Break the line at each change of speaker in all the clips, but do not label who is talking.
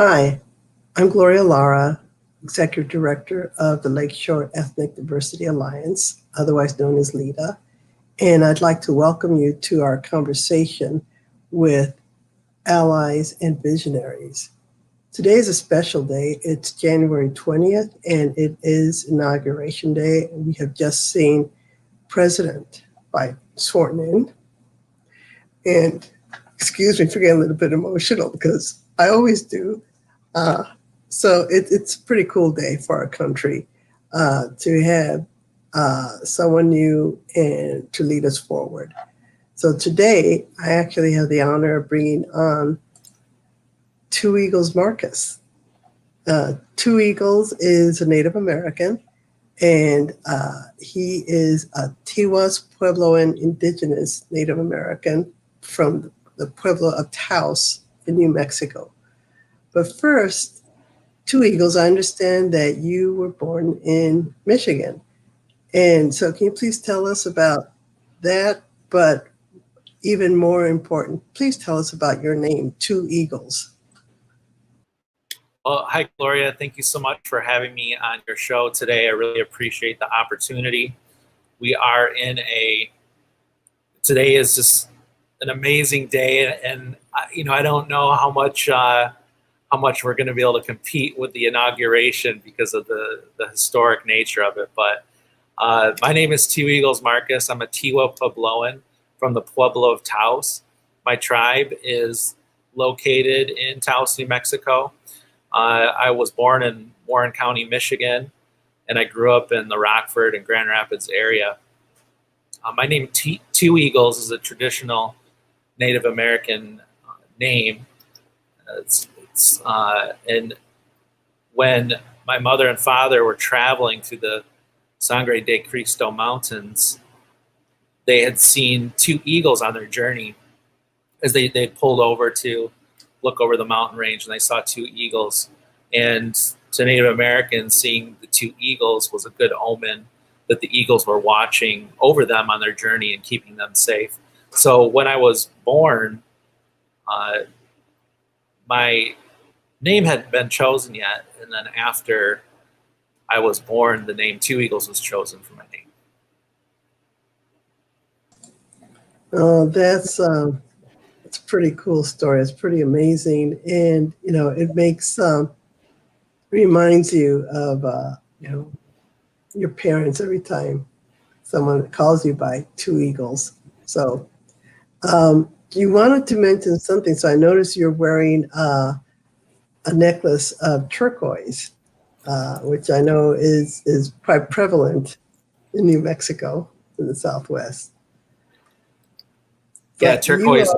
Hi, I'm Gloria Lara, Executive Director of the Lakeshore Ethnic Diversity Alliance, otherwise known as LEDA, and I'd like to welcome you to our conversation with allies and visionaries. Today is a special day. It's January 20th, and it is Inauguration Day. We have just seen President Biden sworn in. And excuse me for getting a little bit emotional because I always do. So it's a pretty cool day for our country to have someone new and to lead us forward. So today, I actually have the honor of bringing on Two Eagles Marcus. Two Eagles is a Native American, and he is a Tiwa's Puebloan Indigenous Native American from the Pueblo of Taos in New Mexico. But first, Two Eagles, I understand that you were born in Michigan. And so can you please tell us about that? But even more important, please tell us about your name, Two Eagles.
Well, hi, Gloria. Thank you so much for having me on your show today. I really appreciate the opportunity. We are today is just an amazing day. And I don't know how much we're going to be able to compete with the inauguration because of the historic nature of it. But my name is Two Eagles Marcus. I'm a Tiwa Puebloan from the Pueblo of Taos. My tribe is located in Taos, New Mexico. I was born in Warren County, Michigan, and I grew up in the Rockford and Grand Rapids area. My name, Two Eagles, is a traditional Native American name. And when my mother and father were traveling through the Sangre de Cristo Mountains, they had seen two eagles on their journey as they pulled over to look over the mountain range, and they saw two eagles. And to Native Americans, seeing the two eagles was a good omen that the eagles were watching over them on their journey and keeping them safe. So when I was born, my name hadn't been chosen yet, and then after I was born, the name Two Eagles was chosen for my name.
Oh, that's a pretty cool story. It's pretty amazing, and it makes reminds you of your parents every time someone calls you by Two Eagles. So you wanted to mention something. So I noticed you're wearing a necklace of turquoise, which I know is quite prevalent in New Mexico in the Southwest.
Yeah, turquoise.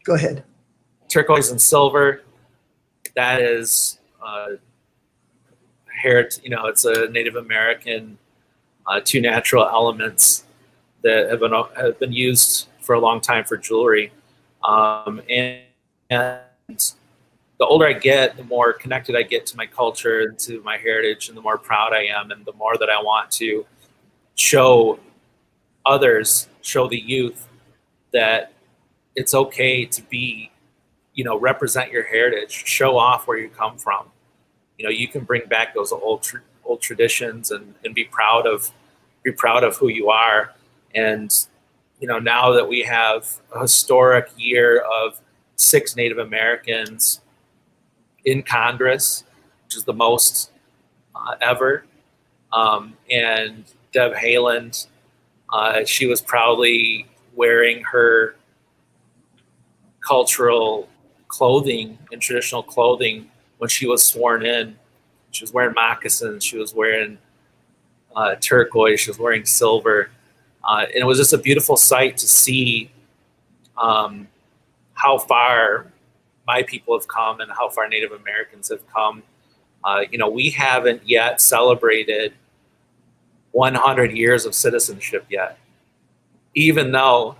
Go ahead.
Turquoise and silver. That is it's a Native American two natural elements that have been used for a long time for jewelry. And the older I get, the more connected I get to my culture and to my heritage, and the more proud I am, and the more that I want to show others, show the youth that it's okay to be, represent your heritage, show off where you come from. You can bring back those old traditions and be proud of who you are. And now that we have a historic year of 6 Native Americans in Congress, which is the most ever, and Deb Haaland, she was proudly wearing her cultural clothing and traditional clothing when she was sworn in. She was wearing moccasins, she was wearing turquoise, she was wearing silver. And it was just a beautiful sight to see how far my people have come and how far Native Americans have come. We haven't yet celebrated 100 years of citizenship yet, even though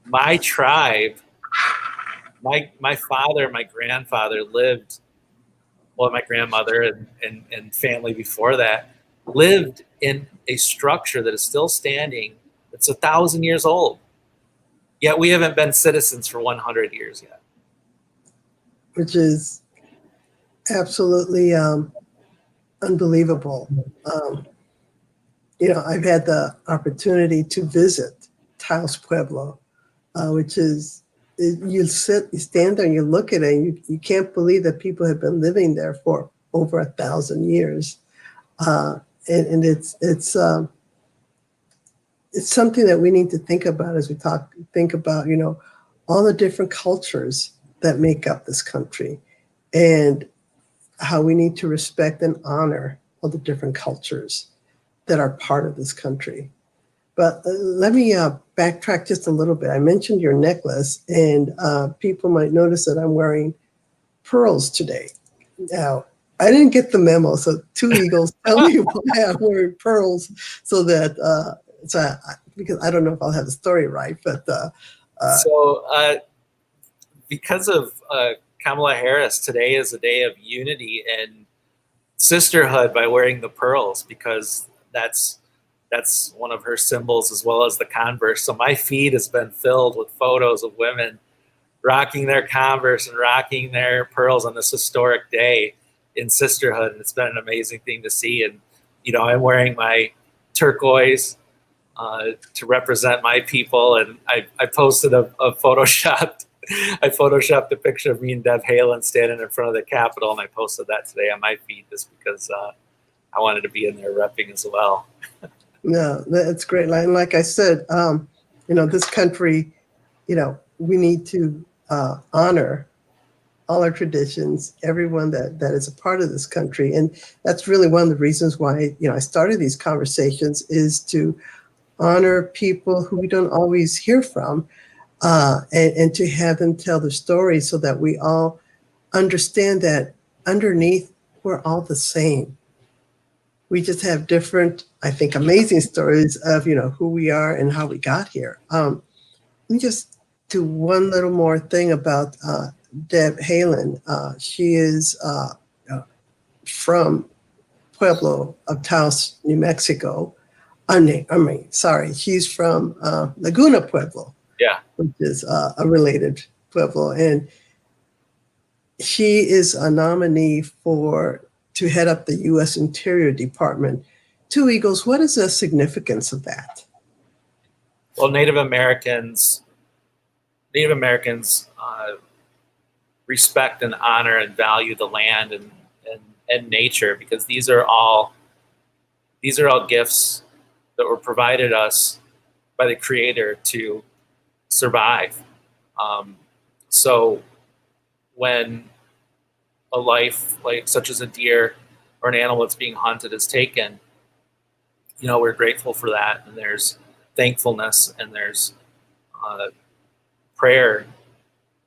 my tribe, my father, my grandfather lived, well, my grandmother and family before that lived in a structure that is still standing. It's 1,000 years old. Yet we haven't been citizens for 100 years yet.
Which is absolutely unbelievable. I've had the opportunity to visit Taos Pueblo, which is, you stand there and you look at it, and you can't believe that people have been living there for over 1,000 years. And it's something that we need to think about as we think about, all the different cultures that make up this country, and how we need to respect and honor all the different cultures that are part of this country. But let me backtrack just a little bit. I mentioned your necklace, and people might notice that I'm wearing pearls today. Now, I didn't get the memo, so two eagles, tell me why I'm wearing pearls, so that because I don't know if I'll have the story right, but
because of Kamala Harris, today is a day of unity and sisterhood by wearing the pearls, because that's one of her symbols, as well as the Converse. So my feed has been filled with photos of women rocking their Converse and rocking their pearls on this historic day in sisterhood, and it's been an amazing thing to see. And I'm wearing my turquoise to represent my people, and I posted a photoshopped a picture of me and Deb Haaland standing in front of the Capitol, and I posted that today on my feed just because I wanted to be in there repping as well.
No, that's great. Like I said, this country, we need to honor all our traditions, everyone that is a part of this country. And that's really one of the reasons why, I started these conversations, is to honor people who we don't always hear from, and to have them tell their stories, so that we all understand that underneath, we're all the same. We just have different, I think, amazing stories of, who we are and how we got here. Let me just do one little more thing about Deb Haaland. She is from Pueblo of Taos, New Mexico. She's from Laguna Pueblo, which is a related Pueblo. And she is a nominee to head up the U.S. Interior Department. Two Eagles, what is the significance of that?
Well, Native Americans respect and honor and value the land and nature, because these are all gifts that were provided us by the Creator to survive. So when a life such as a deer or an animal that's being hunted is taken, we're grateful for that, and there's thankfulness, and there's prayer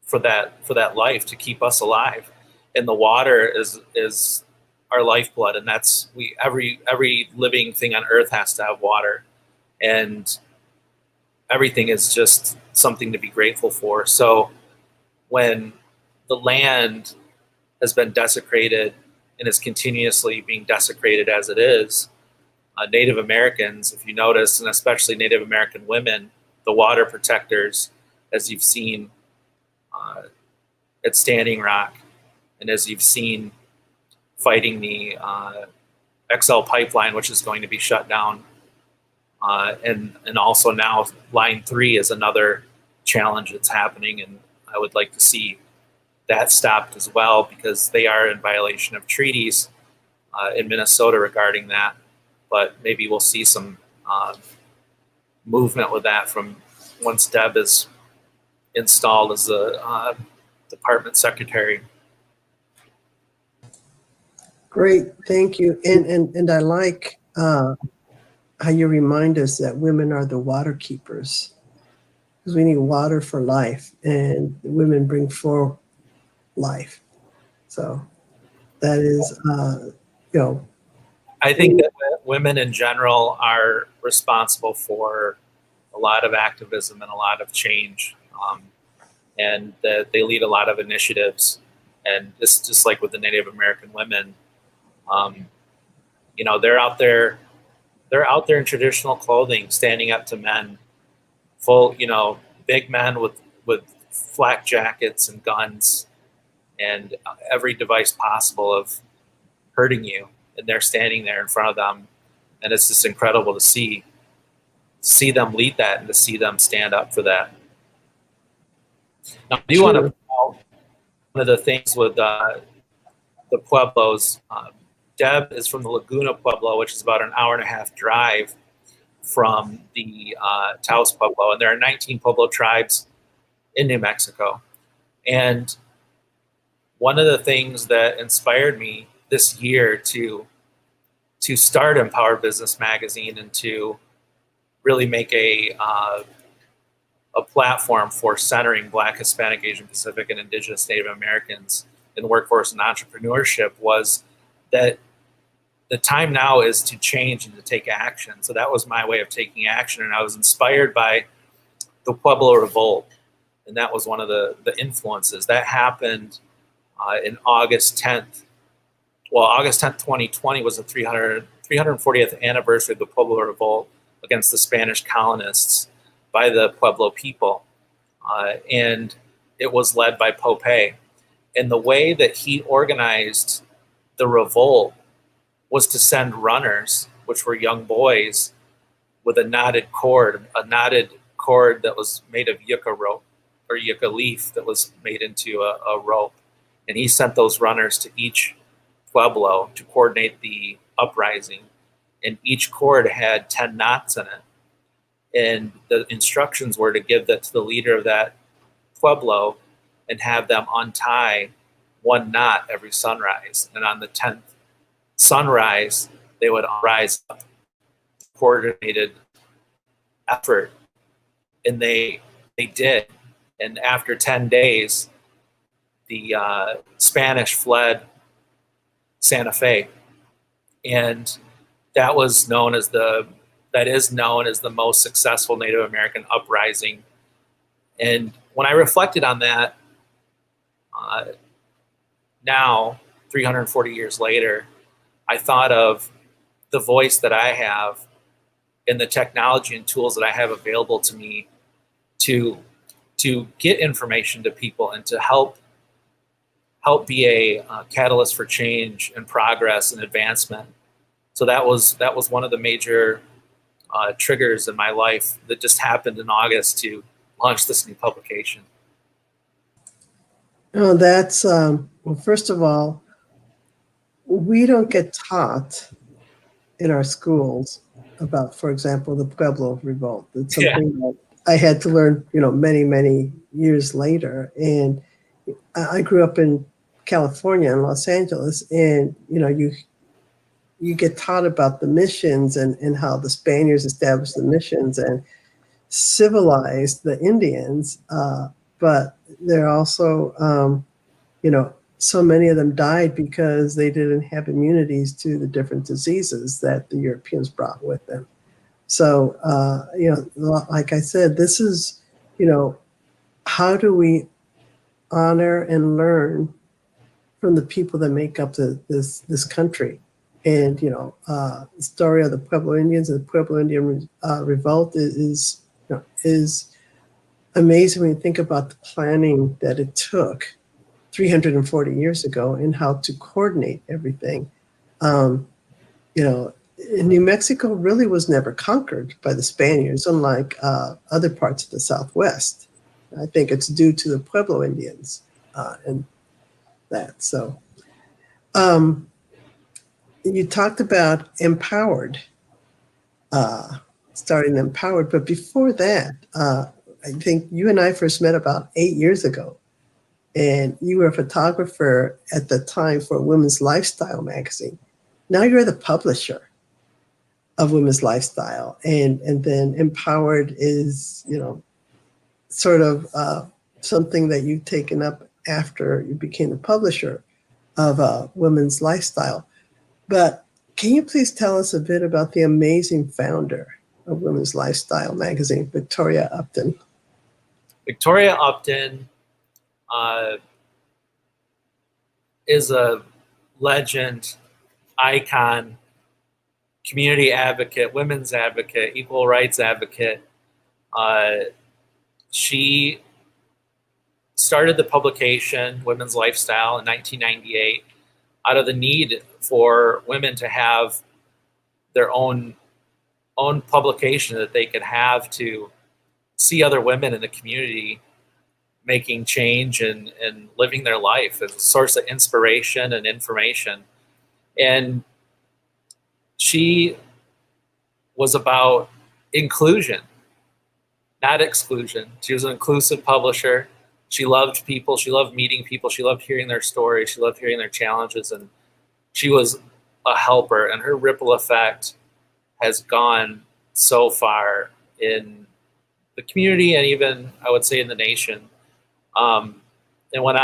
for that life to keep us alive. And the water is our lifeblood, and that's every living thing on earth has to have water, and everything is just something to be grateful for. So when the land has been desecrated and is continuously being desecrated as it is, Native Americans, if you notice, and especially Native American women, the water protectors, as you've seen at Standing Rock, and as you've seen fighting the XL pipeline, which is going to be shut down, and also now Line 3 is another challenge that's happening, and I would like to see that stopped as well, because they are in violation of treaties in Minnesota regarding that. But maybe we'll see some movement with that from once Deb is installed as the department secretary.
Great, thank you. And I like how you remind us that women are the water keepers, because we need water for life, and women bring forth life. So that is,
I think that women in general are responsible for a lot of activism and a lot of change, and that they lead a lot of initiatives. And just like with the Native American women, they're out there in traditional clothing, standing up to men, big men with flak jackets and guns, and every device possible of hurting you, and they're standing there in front of them, and it's just incredible to see them lead that and to see them stand up for that. Now, I do want to point out one of the things with the Pueblos. Deb is from the Laguna Pueblo, which is about an hour-and-a-half drive from the Taos Pueblo, and there are 19 Pueblo tribes in New Mexico. And one of the things that inspired me this year to start Empower Business Magazine and to really make a platform for centering Black, Hispanic, Asian Pacific, and Indigenous Native Americans in the workforce and entrepreneurship was that the time now is to change and to take action. So that was my way of taking action, and I was inspired by the Pueblo Revolt, and that was one of the influences. That happened in August 10th. Well, August 10th, 2020 was the 340th anniversary of the Pueblo Revolt against the Spanish colonists by the Pueblo people. And it was led by Pope. And the way that he organized the revolt was to send runners, which were young boys, with a knotted cord that was made of yucca rope or yucca leaf that was made into a rope. And he sent those runners to each Pueblo to coordinate the uprising. And each cord had 10 knots in it. And the instructions were to give that to the leader of that Pueblo and have them untie one knot every sunrise. And on the 10th sunrise, they would rise up, coordinated effort. And they did. And after 10 days, the Spanish fled Santa Fe. And that is known as the most successful Native American uprising. And when I reflected on that, now 340 years later, I thought of the voice that I have and the technology and tools that I have available to me to get information to people and to help be a catalyst for change and progress and advancement. So that was one of the major triggers in my life that just happened in August to launch this new publication.
Oh, that's, well, first of all, we don't get taught in our schools about, for example, the Pueblo Revolt. It's something that I had to learn, many, many years later. And I grew up in California in Los Angeles, and, you get taught about the missions and how the Spaniards established the missions and civilized the Indians. But they're also, so many of them died because they didn't have immunities to the different diseases that the Europeans brought with them. So, like I said, this is, how do we honor and learn from the people that make up this country? And, the story of the Pueblo Indians and the Pueblo Indian Revolt is amazing when you think about the planning that it took 340 years ago and how to coordinate everything. New Mexico really was never conquered by the Spaniards, unlike other parts of the Southwest. I think it's due to the Pueblo Indians and that. So you talked about Empowered, starting Empowered, but before that, I think you and I first met about 8 years ago. And you were a photographer at the time for Women's Lifestyle magazine. Now you're the publisher of Women's Lifestyle. And then Empowered is, sort of something that you've taken up after you became the publisher of Women's Lifestyle. But can you please tell us a bit about the amazing founder of Women's Lifestyle magazine, Victoria Upton?
Victoria Upton is a legend, icon, community advocate, women's advocate, equal rights advocate. She started the publication Women's Lifestyle in 1998 out of the need for women to have their own publication that they could have to see other women in the community making change and living their life as a source of inspiration and information. And she was about inclusion, not exclusion. She was an inclusive publisher. She loved people. She loved meeting people. She loved hearing their stories. She loved hearing their challenges. And she was a helper. And her ripple effect has gone so far in the community and even, I would say, in the nation. And when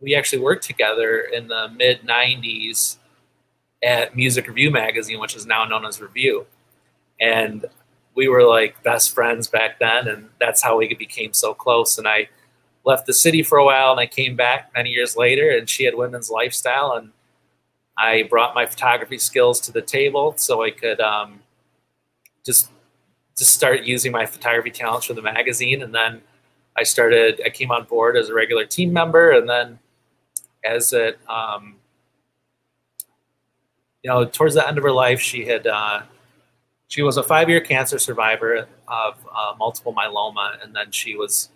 we actually worked together in the mid 90s at Music Review magazine, which is now known as Review. And we were like best friends back then. And that's how we became so close. And I left the city for a while and I came back many years later and she had Women's Lifestyle. And I brought my photography skills to the table so I could just start using my photography talents for the magazine. And then I came on board as a regular team member. And then as it, towards the end of her life, she was a 5-year cancer survivor of multiple myeloma. And then she was,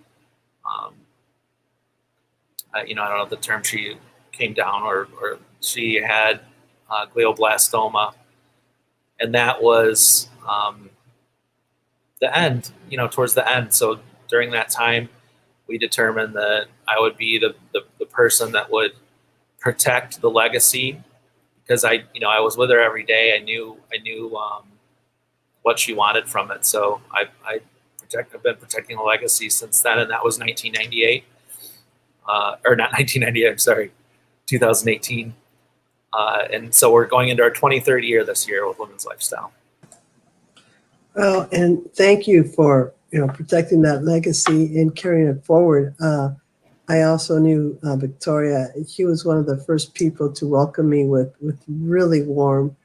I don't know the term, she came down or she had glioblastoma. And that was the end, towards the end. So during that time, we determined that I would be the person that would protect the legacy because I was with her every day. I knew what she wanted from it. So I've been protecting the legacy since then. And that was 1998, or not 1998, I'm sorry, 2018. And so we're going into our 23rd year this year with Women's Lifestyle.
Well, and thank you for protecting that legacy and carrying it forward. I also knew Victoria. She was one of the first people to welcome me with really warm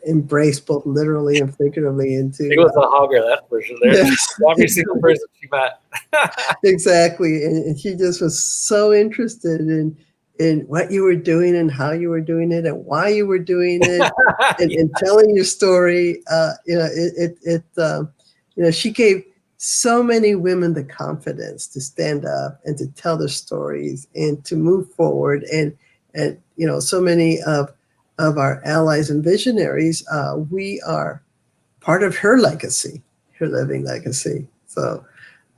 embrace, both literally and figuratively. Into
it was a hugger, that's for sure.
Yes.
Every single person she met.
Exactly, and she just was so interested in what you were doing and how you were doing it and why you were doing it and telling your story. She gave so many women the confidence to stand up and to tell their stories and to move forward. And so many of our allies and visionaries, we are part of her legacy, her living legacy. So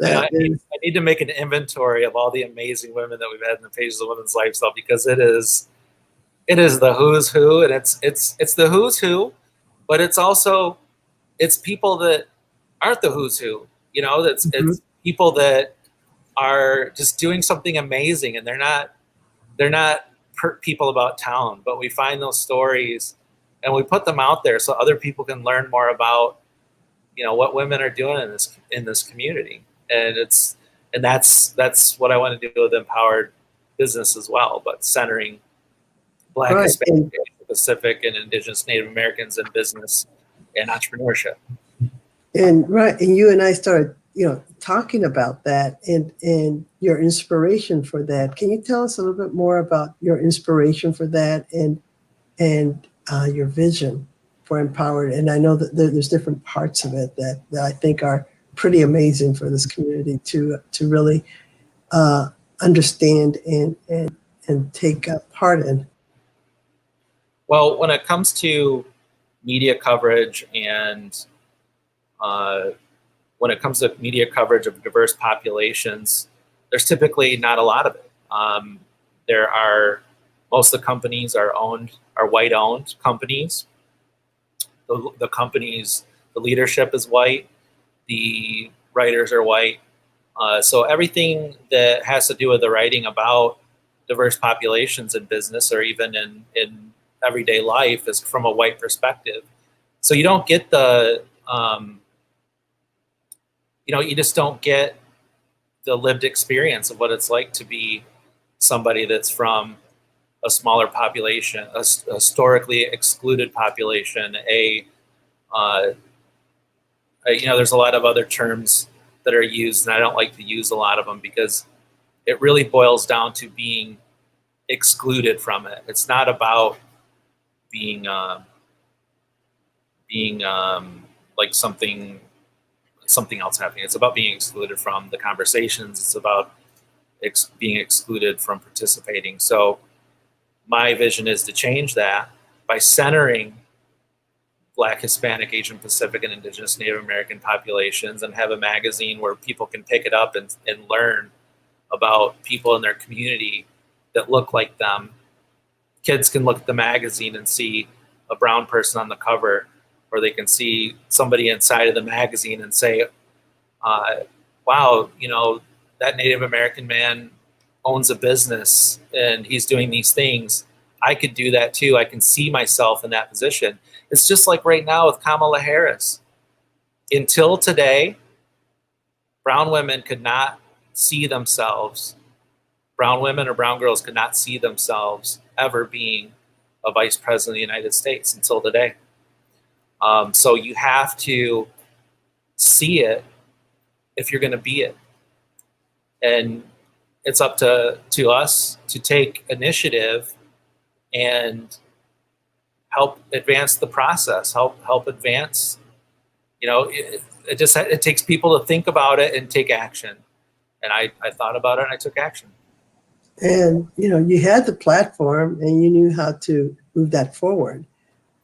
I need to make an inventory of all the amazing women that we've had in the pages of Women's Lifestyle because it is the who's who, and it's the who's who, but it's people that aren't the who's who. It's people that are just doing something amazing, and they're not people about town, but we find those stories and we put them out there so other people can learn more about what women are doing in this community. And that's what I want to do with Empowered Business as well, but centering Black,
right.
Hispanic, Pacific, and Indigenous Native Americans in business and entrepreneurship.
And you and I started, talking about that and your inspiration for that. Can you tell us a little bit more about your inspiration for that and your vision for Empowered? And I know that there's different parts of it that I think are pretty amazing for this community to really understand and take part in.
Well, when it comes to media coverage and when it comes to media coverage of diverse populations, there's typically not a lot of it. Most of the companies are white-owned companies. The companies, the leadership is white, the writers are white. So everything that has to do with the writing about diverse populations in business or even in everyday life is from a white perspective. So you don't get you just don't get the lived experience of what it's like to be somebody that's from a smaller population, a historically excluded population, there's a lot of other terms that are used, and I don't like to use a lot of them because it really boils down to being excluded from it. It's not about being like something else happening. It's about being excluded from the conversations. It's about being excluded from participating. So my vision is to change that by centering Black, Hispanic, Asian Pacific, and Indigenous Native American populations, and have a magazine where people can pick it up and learn about people in their community that look like them. Kids can look at the magazine and see a brown person on the cover, or they can see somebody inside of the magazine and say, wow, you know, that Native American man owns a business and he's doing these things. I could do that too. I can see myself in that position. It's just like right now with Kamala Harris. Until today, brown women could not see themselves, brown women or brown girls could not see themselves ever being a vice president of the United States until today. So you have to see it if you're going to be it. And it's up to us to take initiative and help advance the process, help advance, you know, it takes people to think about it and take action. And I thought about it and I took action.
And, you know, you had the platform and you knew how to move that forward.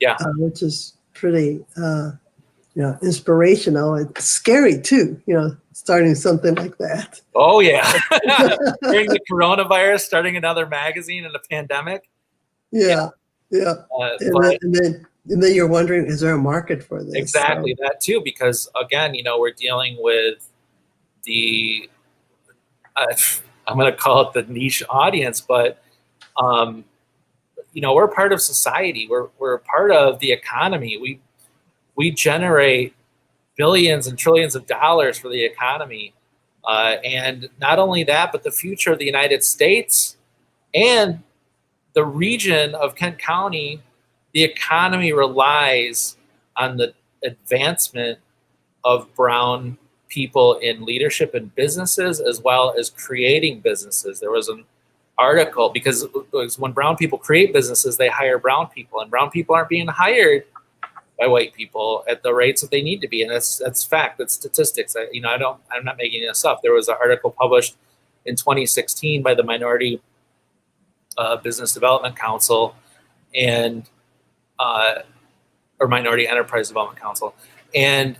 Yeah.
Which is pretty, you know, inspirational and scary too, you know, starting something like that.
Oh, yeah. During the coronavirus, starting another magazine in a pandemic.
Yeah. And then you're wondering, is there a market for this?
Exactly, so. That too, because again, you know, we're dealing with the, I'm going to call it the niche audience, but, you know, we're part of society. We're part of the economy. We generate billions and trillions of dollars for the economy. And not only that, but the future of the United States and the region of Kent County, the economy relies on the advancement of brown people in leadership and businesses, as well as creating businesses. There was an article, because when brown people create businesses, they hire brown people, and brown people aren't being hired by white people at the rates that they need to be. And that's fact, that's statistics. I'm not making this up. There was an article published in 2016 by the Minority Business Development Council or Minority Enterprise Development Council. And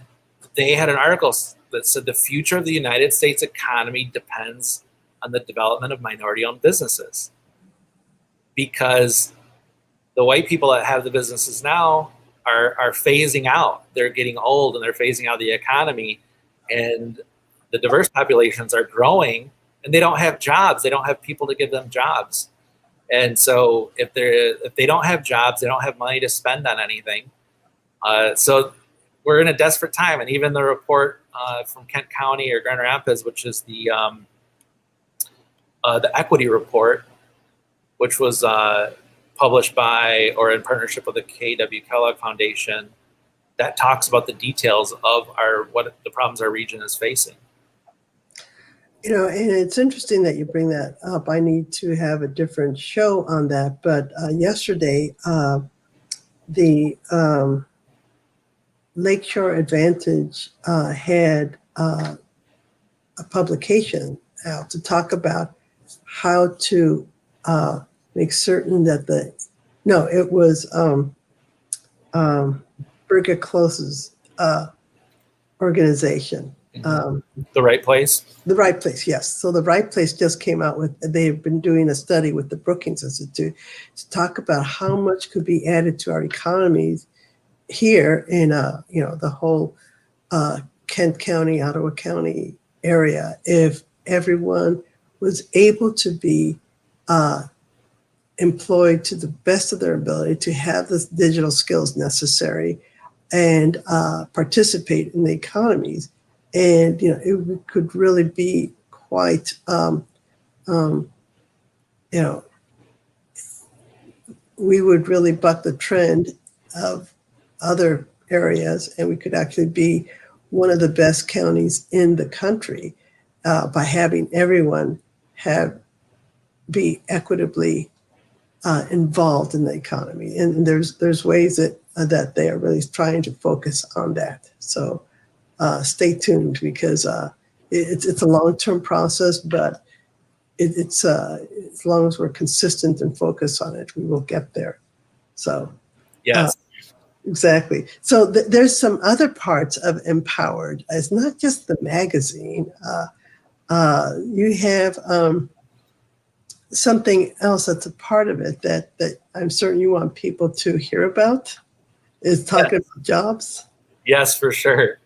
they had an article that said the future of the United States economy depends on the development of minority-owned businesses. Because the white people that have the businesses now are phasing out. They're getting old and they're phasing out the economy. And the diverse populations are growing and they don't have jobs. They don't have people to give them jobs. And so if they don't have jobs, they don't have money to spend on anything. So we're in a desperate time. And even the report from Kent County or Grand Rapids, which is the equity report, which was published by or in partnership with the K.W. Kellogg Foundation, that talks about the details of what the problems our region is facing.
You know, and it's interesting that you bring that up. I need to have a different show on that. But yesterday, the Lakeshore Advantage had a publication out to talk about how to make certain that it was Brigham Close's organization.
The Right Place?
The Right Place, yes. So the Right Place just came out with, they've been doing a study with the Brookings Institute to talk about how much could be added to our economies here in, the whole Kent County, Ottawa County area if everyone was able to be employed to the best of their ability, to have the digital skills necessary and participate in the economies. And, it could really be quite, we would really buck the trend of other areas, and we could actually be one of the best counties in the country by having everyone be equitably involved in the economy. And there's ways that they are really trying to focus on that. So stay tuned, because it's a long-term process, but it's as long as we're consistent and focused on it, we will get there. So
Yes.
Exactly. So there's some other parts of Empowered. It's not just the magazine. You have something else that's a part of it that I'm certain you want people to hear about, is talking about jobs.
Yes, for sure.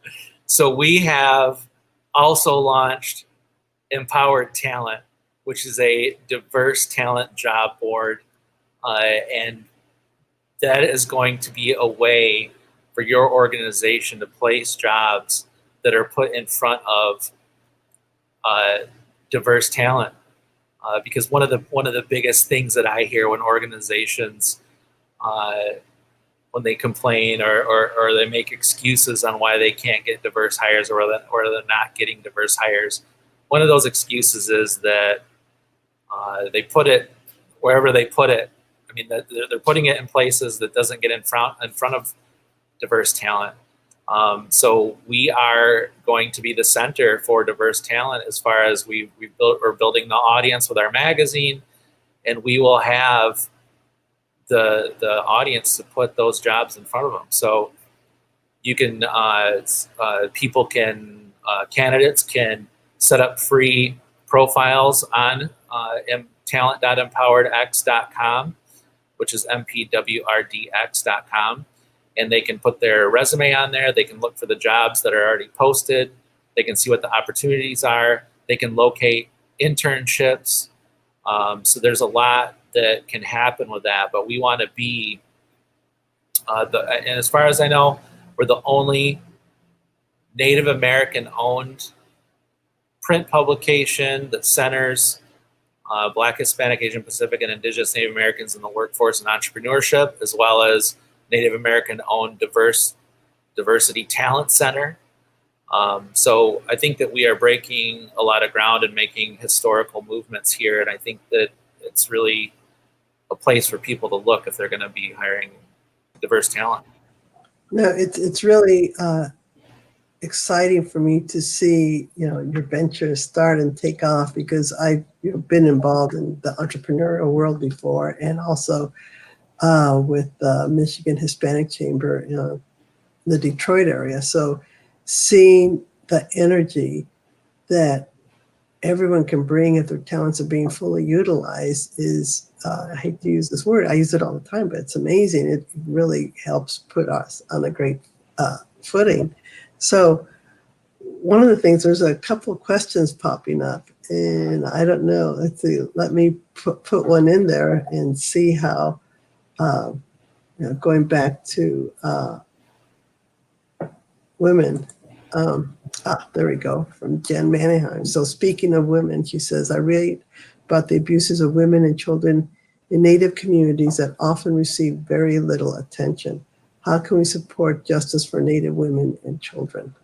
So we have also launched Empowered Talent, which is a diverse talent job board. And that is going to be a way for your organization to place jobs that are put in front of diverse talent. Because one of the biggest things that I hear when organizations when they complain or they make excuses on why they can't get diverse hires, or they're not getting diverse hires, one of those excuses is that they put it wherever they put it. I mean, they're putting it in places that doesn't get in front of diverse talent. So we are going to be the center for diverse talent, as far as we're building the audience with our magazine, and we will have the audience to put those jobs in front of them. So you can candidates can set up free profiles on talent.empoweredx.com, which is MPWRDX.com. And they can put their resume on there. They can look for the jobs that are already posted. They can see what the opportunities are. They can locate internships. So there's a lot that can happen with that. But we want to be, and as far as I know, we're the only Native American owned print publication that centers Black, Hispanic, Asian Pacific, and Indigenous Native Americans in the workforce and entrepreneurship, as well as Native American-owned diversity talent center. So I think that we are breaking a lot of ground and making historical movements here, and I think that it's really a place for people to look if they're going to be hiring diverse talent.
No, it's really exciting for me to see your venture start and take off, because I've been involved in the entrepreneurial world before, and also with the Michigan Hispanic Chamber in the Detroit area. So seeing the energy that everyone can bring if their talents are being fully utilized is, I hate to use this word, I use it all the time, but it's amazing. It really helps put us on a great footing. So one of the things, there's a couple of questions popping up, and I don't know, let's see, let me put one in there and see how, going back to women. There we go, from Jen Manheim. So speaking of women, she says, I read about the abuses of women and children in Native communities that often receive very little attention. How can we support justice for Native women and children?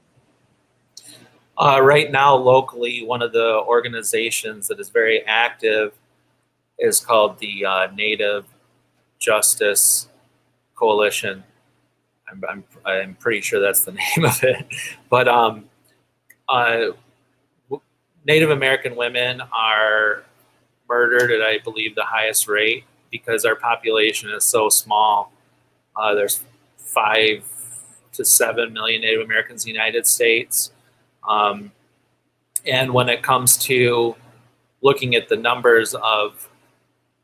Right now, locally, one of the organizations that is very active is called the Native Justice Coalition. I'm pretty sure that's the name of it. But Native American women are murdered at, I believe, the highest rate, because our population is so small. There's 5 to 7 million Native Americans in the United States. And when it comes to looking at the numbers of,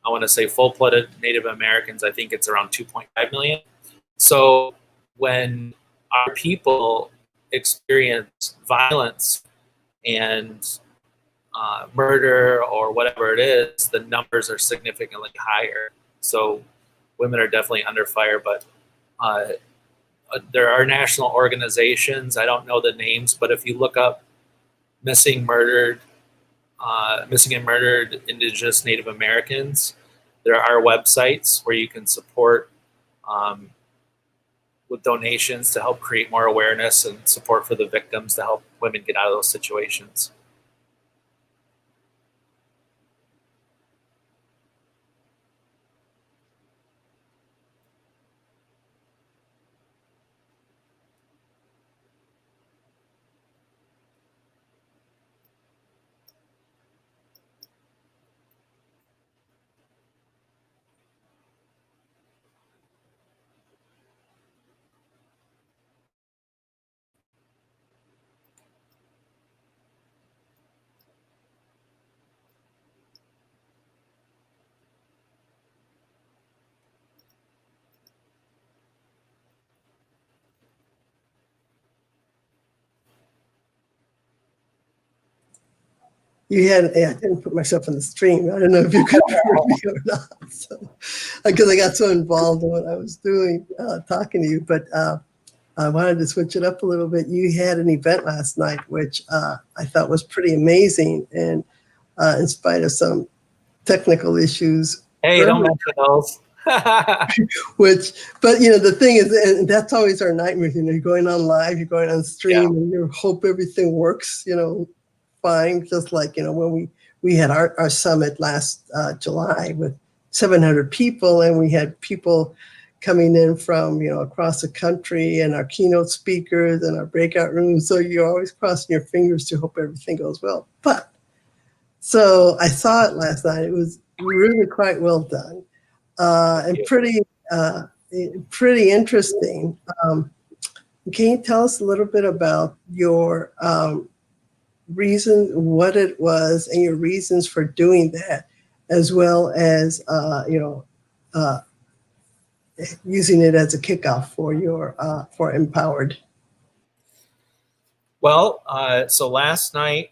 I want to say, full-blooded Native Americans, I think it's around 2.5 million. So when our people experience violence and murder or whatever it is, the numbers are significantly higher. So women are definitely under fire, but there are national organizations. I don't know the names, but if you look up missing and murdered Indigenous Native Americans, there are websites where you can support with donations to help create more awareness and support for the victims to help women get out of those situations.
You had, I didn't put myself on the stream. I don't know if you could hear me or not. So, because I got so involved in what I was doing, talking to you. But I wanted to switch it up a little bit. You had an event last night, which I thought was pretty amazing. And in spite of some technical issues.
Hey, don't mention those.
But the thing is, and that's always our nightmare. You're going on live, you're going on stream, and you hope everything works, fine. Just like, when we had our summit last July with 700 people, and we had people coming in from, across the country, and our keynote speakers and our breakout rooms. So you're always crossing your fingers to hope everything goes well. But so I saw it last night. It was really quite well done. And pretty interesting. Can you tell us a little bit about your reason, what it was, and your reasons for doing that, as well as using it as a kickoff for your for Empowered?
Well, so last night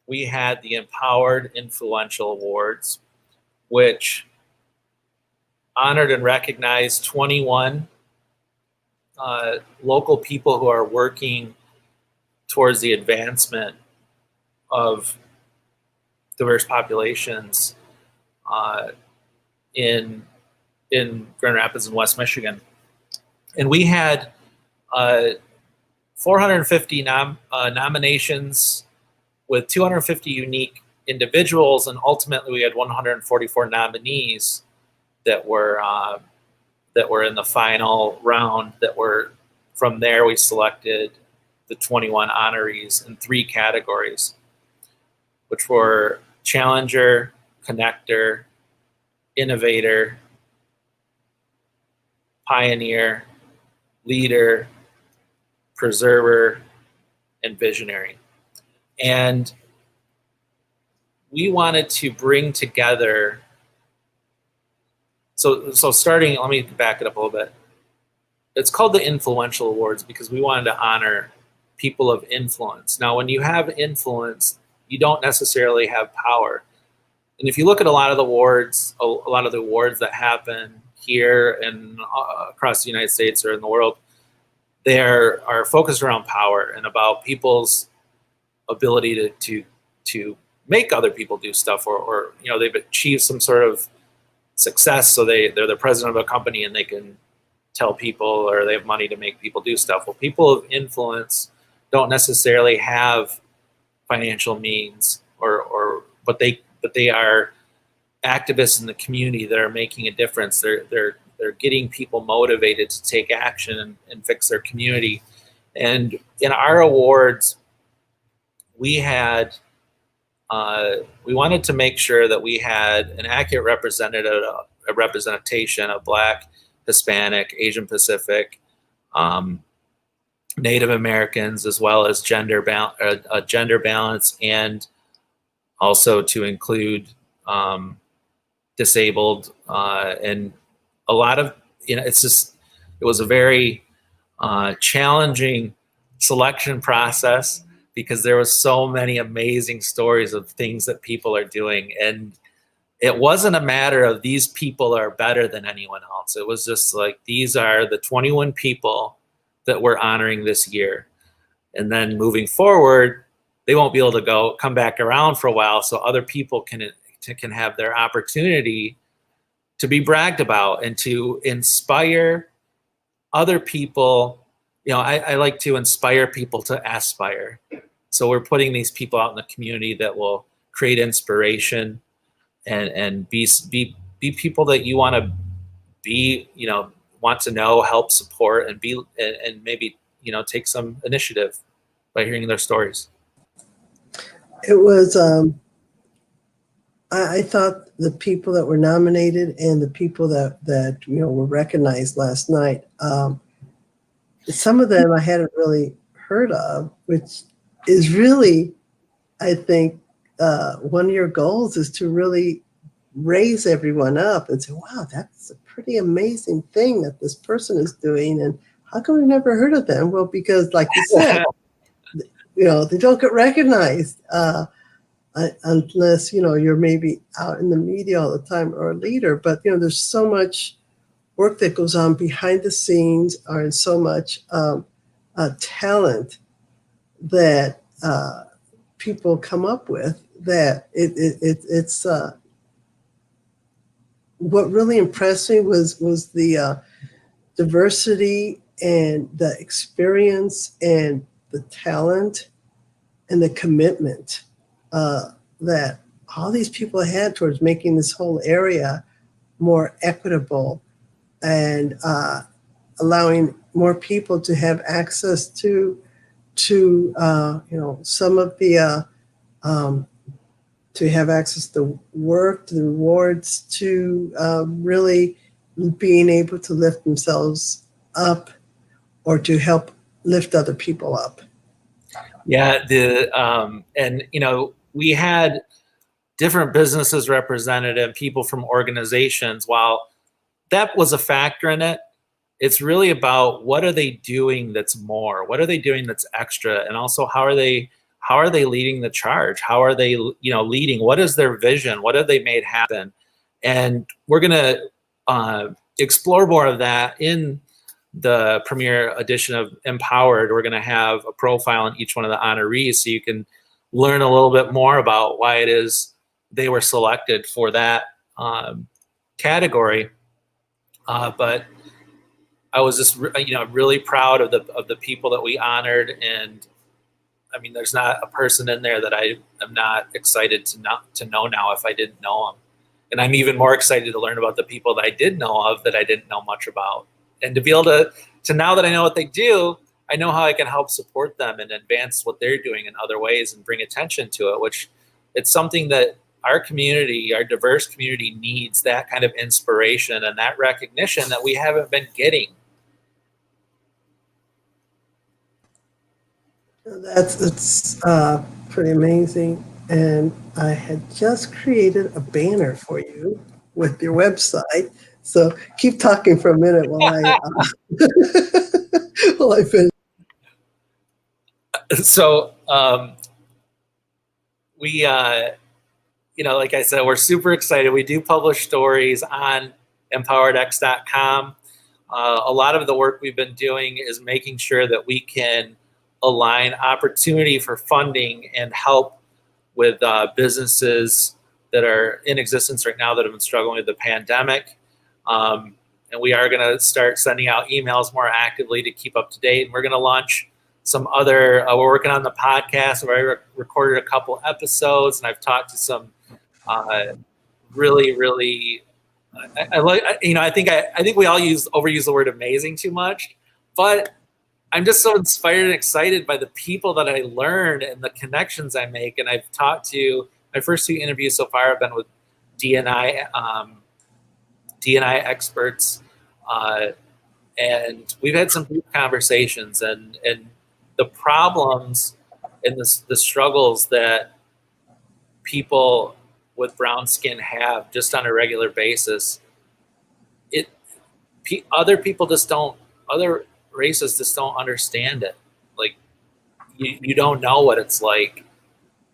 we had the Empowered Influential Awards, which honored and recognized 21 local people who are working towards the advancement of diverse populations in Grand Rapids and West Michigan. And we had 450 nominations with 250 unique individuals, and ultimately we had 144 nominees that were in the final round. That were from there we selected the 21 honorees in 3 categories, which were challenger, connector, innovator, pioneer, leader, preserver, and visionary. And we wanted to bring together, so starting, let me back it up a little bit. It's called the Influential Awards because we wanted to honor people of influence. Now, when you have influence, you don't necessarily have power. And if you look at a lot of the awards, that happen here and across the United States or in the world, they are focused around power and about people's ability to make other people do stuff, or they've achieved some sort of success, so they're the president of a company and they can tell people, or they have money to make people do stuff. Well, people of influence don't necessarily have financial means, but they are activists in the community that are making a difference. They're getting people motivated to take action and fix their community. And in our awards, we wanted to make sure that we had an accurate representation of Black, Hispanic, Asian Pacific, Native Americans, as well as gender balance, and also to include disabled, and a lot of, it was a very challenging selection process because there was so many amazing stories of things that people are doing. And it wasn't a matter of these people are better than anyone else. It was just like, these are the 21 people that we're honoring this year. And then moving forward, they won't be able to come back around for a while, so other people can have their opportunity to be bragged about and to inspire other people, I like to inspire people to aspire. So we're putting these people out in the community that will create inspiration and be people that you want to be, want to know, help support, and maybe, take some initiative by hearing their stories.
It was, I thought the people that were nominated and the people that were recognized last night, some of them I hadn't really heard of, which is really, I think, one of your goals is to really raise everyone up and say, wow, that's a pretty amazing thing that this person is doing. And how come we've never heard of them? Well, because like you said, they don't get recognized unless, you're maybe out in the media all the time or a leader. But, there's so much work that goes on behind the scenes, and so much talent that people come up with that it's what really impressed me was the diversity and the experience and the talent and the commitment that all these people had towards making this whole area more equitable and allowing more people to have access to some of the to have access to work, to the rewards, to really being able to lift themselves up or to help lift other people up.
Yeah, and we had different businesses represented and people from organizations. While that was a factor in it, it's really about what are they doing that's more? What are they doing that's extra? And also how are they leading the charge? How are they, leading? What is their vision? What have they made happen? And we're going to explore more of that in the premiere edition of Empowered. We're going to have a profile on each one of the honorees so you can learn a little bit more about why it is they were selected for that category. But I was just, really proud of the people that we honored. And I mean, there's not a person in there that I am not excited to know now if I didn't know them. And I'm even more excited to learn about the people that I did know of that I didn't know much about. And to be able to now that I know what they do, I know how I can help support them and advance what they're doing in other ways and bring attention to it, which it's something that our community, our diverse community, needs, that kind of inspiration and that recognition that we haven't been getting.
It's pretty amazing. And I had just created a banner for you with your website. So keep talking for a minute while I finish.
So we, like I said, we're super excited. We do publish stories on MPWRDX.com. A lot of the work we've been doing is making sure that we can align opportunity for funding and help with businesses that are in existence right now that have been struggling with the pandemic. And we are going to start sending out emails more actively to keep up to date. And we're going to launch some other, we're working on the podcast. I've already recorded a couple episodes, and I've talked to some really, really, I think we all overuse the word amazing too much, but I'm just so inspired and excited by the people that I learned and the connections I make. And I've talked to, my first 2 interviews so far have been with D&I experts, and we've had some deep conversations, and the problems and the struggles that people with brown skin have just on a regular basis. Other races just don't understand it. Like you don't know what it's like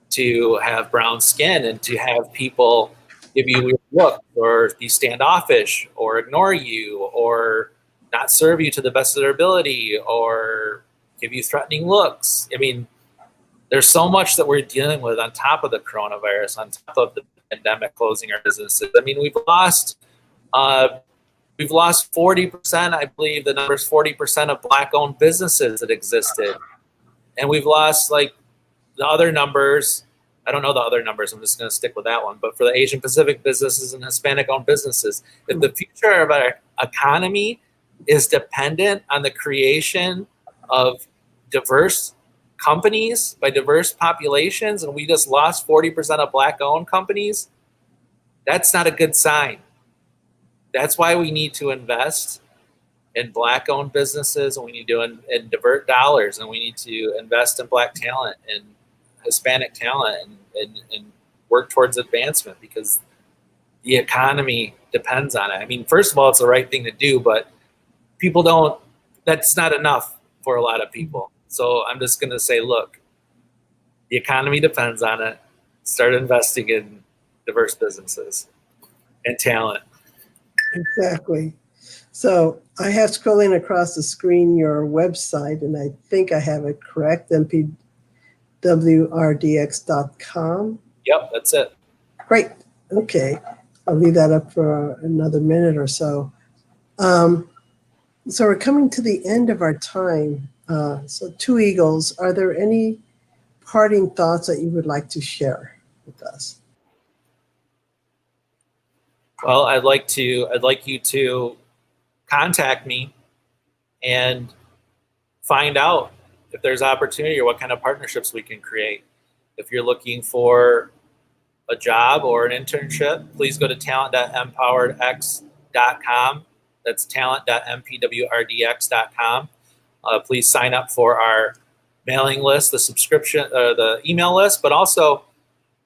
to have brown skin and to have people give you weird looks or be standoffish or ignore you or not serve you to the best of their ability or give you threatening looks. I mean, there's so much that we're dealing with on top of the coronavirus, on top of the pandemic closing our businesses. I mean, we've lost We've lost 40%, I believe the number is 40% of Black-owned businesses that existed. And we've lost, like, the other numbers. I don't know the other numbers. I'm just going to stick with that one. But for the Asian Pacific businesses and Hispanic-owned businesses, if the future of our economy is dependent on the creation of diverse companies by diverse populations, and we just lost 40% of Black-owned companies, that's not a good sign. That's why we need to invest in Black-owned businesses, and we need to divert dollars, and we need to invest in Black talent and Hispanic talent and work towards advancement, because the economy depends on it. I mean, first of all, it's the right thing to do, but people don't, that's not enough for a lot of people. So I'm just going to say, look, the economy depends on it. Start investing in diverse businesses and talent.
Exactly. So I have scrolling across the screen your website, and I think I have it correct, MPWRDX.com.
Yep, that's it.
Great. Okay. I'll leave that up for another minute or so. So we're coming to the end of our time. So Two Eagles, are there any parting thoughts that you would like to share with us?
Well, I'd like you to contact me and find out if there's opportunity or what kind of partnerships we can create. If you're looking for a job or an internship, please go to talent.mpwrdx.com. That's talent.mpwrdx.com. Please sign up for our mailing list, the subscription, the email list, but also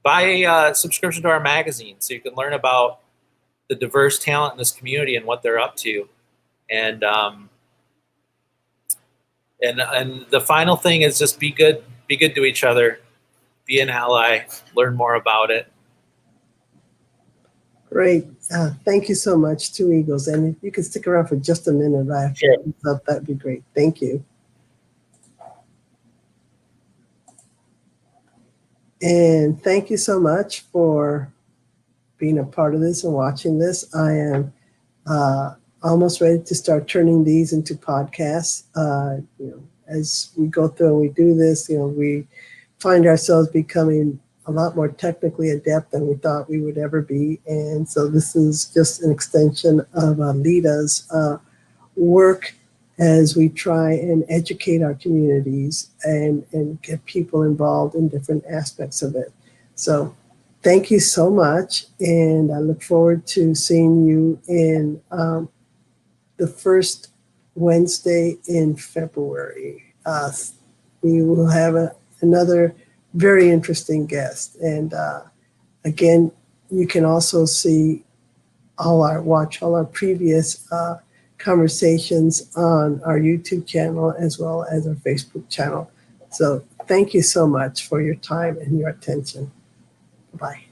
buy a subscription to our magazine so you can learn about the diverse talent in this community and what they're up to. And the final thing is just be good to each other, be an ally, learn more about it.
Great. Thank you so much, Two Eagles. And if you could stick around for just a minute,
Sure.
That'd be great. Thank you. And thank you so much for being a part of this and watching this. I am almost ready to start turning these into podcasts. As we go through and we do this, we find ourselves becoming a lot more technically adept than we thought we would ever be. And so this is just an extension of LEDA's work as we try and educate our communities and get people involved in different aspects of it. So thank you so much. And I look forward to seeing you in the first Wednesday in February. We will have another very interesting guest. And again, you can also see watch all our previous conversations on our YouTube channel as well as our Facebook channel. So thank you so much for your time and your attention. Bye.